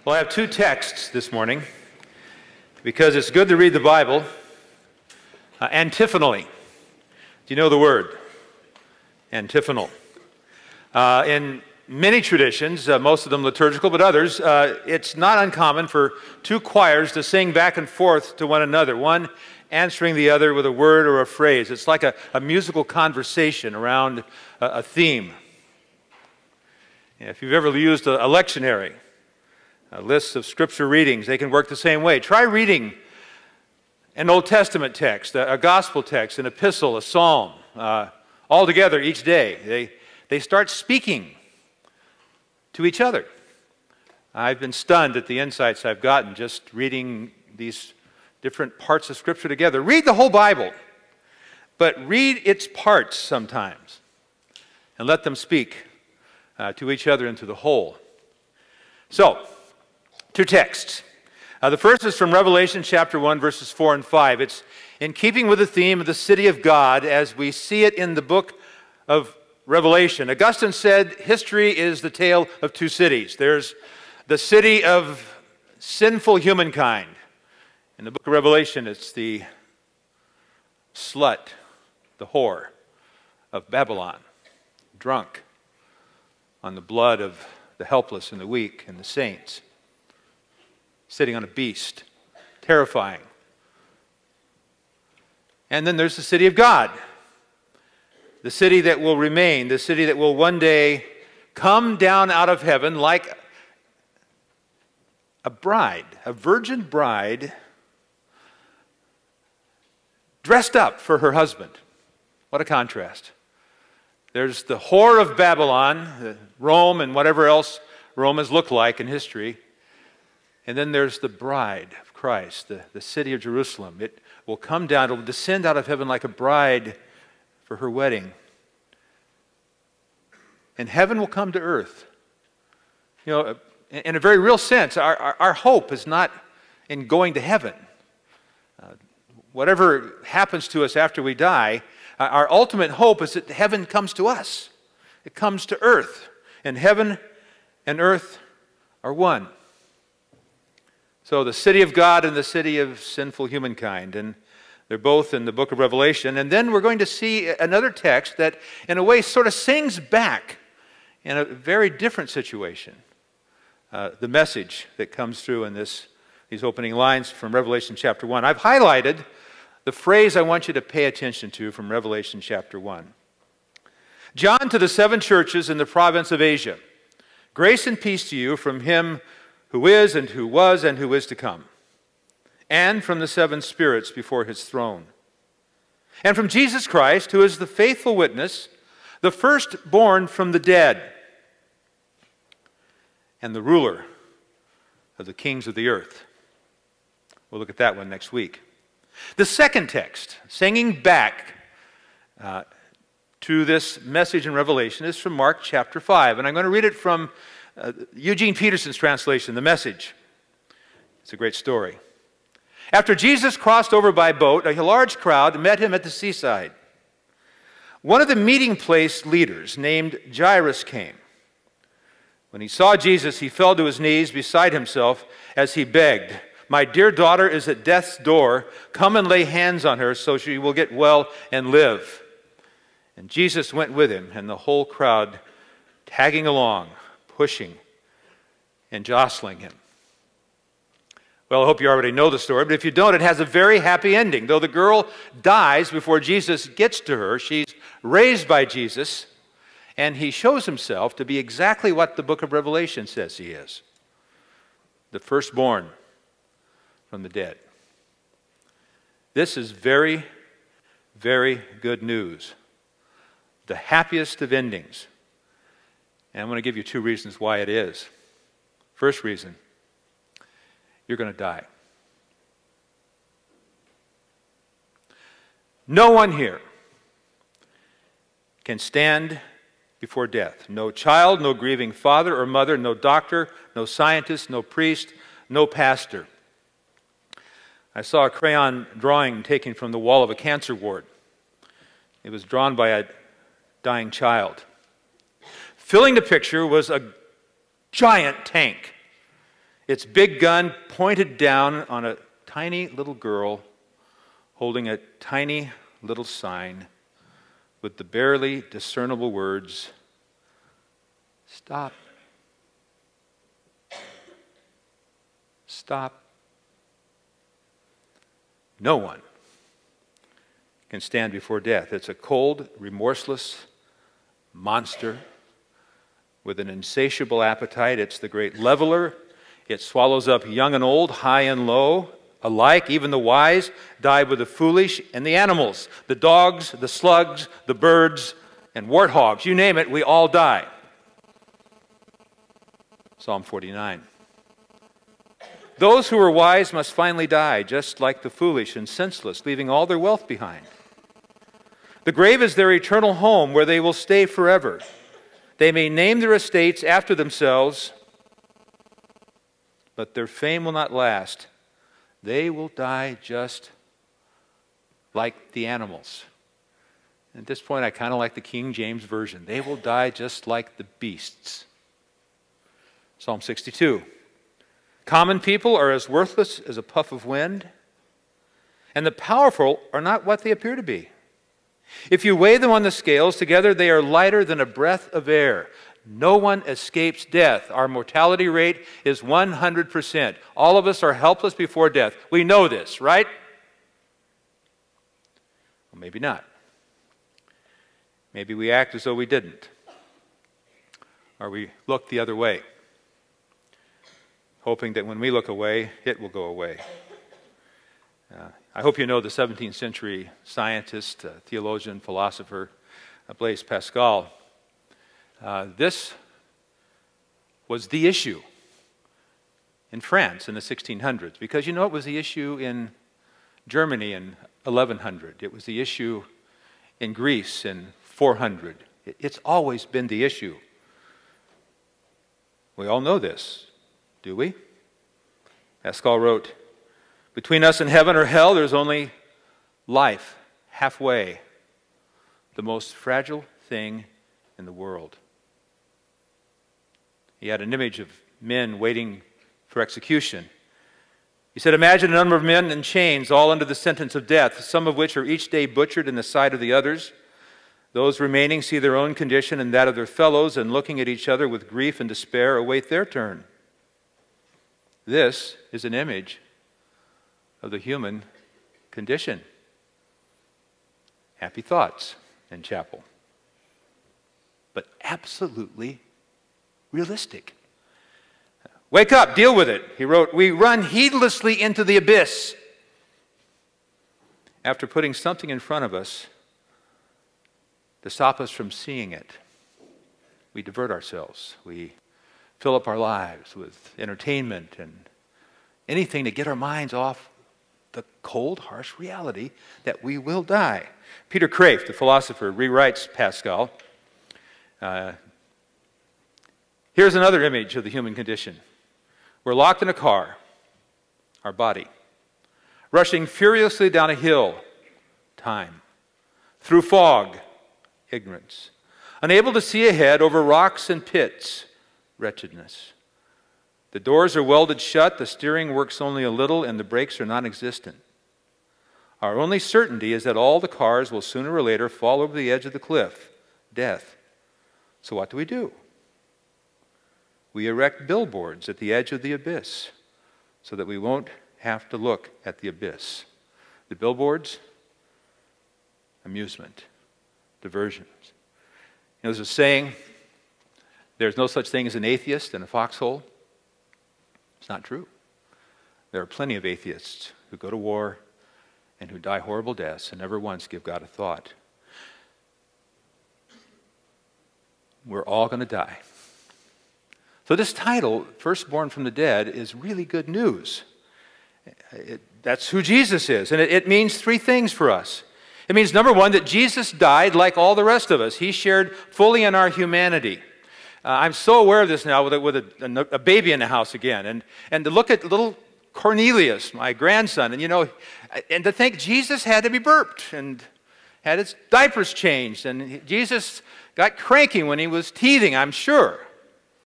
Well, I have two texts this morning because it's good to read the Bible antiphonally. Do you know the word? Antiphonal. In many traditions, most of them liturgical, but others, it's not uncommon for two choirs to sing back and forth to one another, one answering the other with a word or a phrase. It's like a musical conversation around a theme. If you've ever used a lectionary, a list of scripture readings, they can work the same way. Try reading an Old Testament text, a gospel text, an epistle, a psalm, all together each day. They start speaking to each other. I've been stunned at the insights I've gotten just reading these different parts of Scripture together. Read the whole Bible, but read its parts sometimes and let them speak to each other and to the whole. So, two texts. The first is from Revelation chapter 1, verses 4 and 5. It's in keeping with the theme of the city of God as we see it in the book of Revelation. Augustine said history is the tale of two cities. There's the city of sinful humankind. In the book of Revelation, it's the slut, the whore of Babylon, drunk on the blood of the helpless and the weak and the saints, sitting on a beast, terrifying. And then there's the city of God, the city that will remain, the city that will one day come down out of heaven like a bride, a virgin bride, dressed up for her husband. What a contrast. There's the whore of Babylon, Rome and whatever else Rome has looked like in history. And then there's the bride of Christ, the city of Jerusalem. It will come down, it will descend out of heaven like a bride for her wedding. And heaven will come to earth. You know, in a very real sense, our hope is not in going to heaven. Whatever happens to us after we die, our ultimate hope is that heaven comes to us. It comes to earth. And heaven and earth are one. So the city of God and the city of sinful humankind. And they're both in the book of Revelation. And then we're going to see another text that in a way sort of sings back in a very different situation. The message that comes through in these opening lines from Revelation chapter 1. I've highlighted the phrase I want you to pay attention to from Revelation chapter 1. John to the seven churches in the province of Asia. Grace and peace to you from him who is and who was and who is to come, and from the seven spirits before his throne, and from Jesus Christ, who is the faithful witness, the firstborn from the dead, and the ruler of the kings of the earth. We'll look at that one next week. The second text, singing back to this message in Revelation, is from Mark chapter 5. And I'm going to read it from Eugene Peterson's translation, The Message. It's a great story. After Jesus crossed over by boat, a large crowd met him at the seaside. One of the meeting place leaders, named Jairus, came. When he saw Jesus, he fell to his knees beside himself as he begged, "My dear daughter is at death's door. Come and lay hands on her so she will get well and live." And Jesus went with him, and the whole crowd tagging along, pushing and jostling him. Well, I hope you already know the story, but if you don't, it has a very happy ending. Though the girl dies before Jesus gets to her, she's raised by Jesus, and he shows himself to be exactly what the book of Revelation says he is: the firstborn from the dead. This is very, very good news. The happiest of endings. And I'm going to give you two reasons why it is. First reason, you're going to die. No one here can stand before death. No child, no grieving father or mother, no doctor, no scientist, no priest, no pastor. I saw a crayon drawing taken from the wall of a cancer ward. It was drawn by a dying child. Filling the picture was a giant tank. its big gun pointed down on a tiny little girl holding a tiny little sign with the barely discernible words, "Stop. Stop." No one can stand before death. It's a cold, remorseless monster with an insatiable appetite. It's the great leveler. It swallows up young and old, high and low, alike. Even the wise die with the foolish and the animals, the dogs, the slugs, the birds, and warthogs. You name it, we all die. Psalm 49. Those who are wise must finally die, just like the foolish and senseless, leaving all their wealth behind. The grave is their eternal home where they will stay forever. They may name their estates after themselves, but their fame will not last. They will die just like the animals. At this point, I kind of like the King James Version. They will die just like the beasts. Psalm 62. Common people are as worthless as a puff of wind, and the powerful are not what they appear to be. If you weigh them on the scales, together they are lighter than a breath of air. No one escapes death. Our mortality rate is 100%. All of us are helpless before death. We know this, right? Well, maybe not. Maybe we act as though we didn't. Or we look the other way, hoping that when we look away, it will go away. I hope you know the 17th century scientist, theologian, philosopher, Blaise Pascal. This was the issue in France in the 1600s, because you know it was the issue in Germany in 1100. It was the issue in Greece in 400. It's always been the issue. We all know this, do we? Pascal wrote, "Between us and heaven or hell, there's only life, halfway, the most fragile thing in the world." He had an image of men waiting for execution. He said, "Imagine a number of men in chains, all under the sentence of death, some of which are each day butchered in the sight of the others. Those remaining see their own condition and that of their fellows, and looking at each other with grief and despair, await their turn." This is an image of the human condition. Happy thoughts in chapel, but absolutely realistic. Wake up, deal with it. He wrote, "We run heedlessly into the abyss. After putting something in front of us to stop us from seeing it, we divert ourselves. We fill up our lives with entertainment and anything to get our minds off the cold, harsh reality that we will die." Peter Kraft, the philosopher, rewrites Pascal. Here's another image of the human condition. We're locked in a car, our body, rushing furiously down a hill, time, through fog, ignorance, unable to see ahead over rocks and pits, wretchedness. The doors are welded shut, the steering works only a little, and the brakes are non-existent. Our only certainty is that all the cars will sooner or later fall over the edge of the cliff, death. So what do? We erect billboards at the edge of the abyss so that we won't have to look at the abyss. The billboards, amusement, diversions. You know, there's a saying, there's no such thing as an atheist in a foxhole. It's not true. There are plenty of atheists who go to war and who die horrible deaths and never once give God a thought. We're all going to die. So this title, Firstborn from the Dead, is really good news. That's who Jesus is. And it means three things for us. It means, number one, that Jesus died like all the rest of us. He shared fully in our humanity. I'm so aware of this now with a baby in the house again. And to look at little Cornelius, my grandson, and to think Jesus had to be burped and had his diapers changed. And Jesus got cranky when he was teething, I'm sure.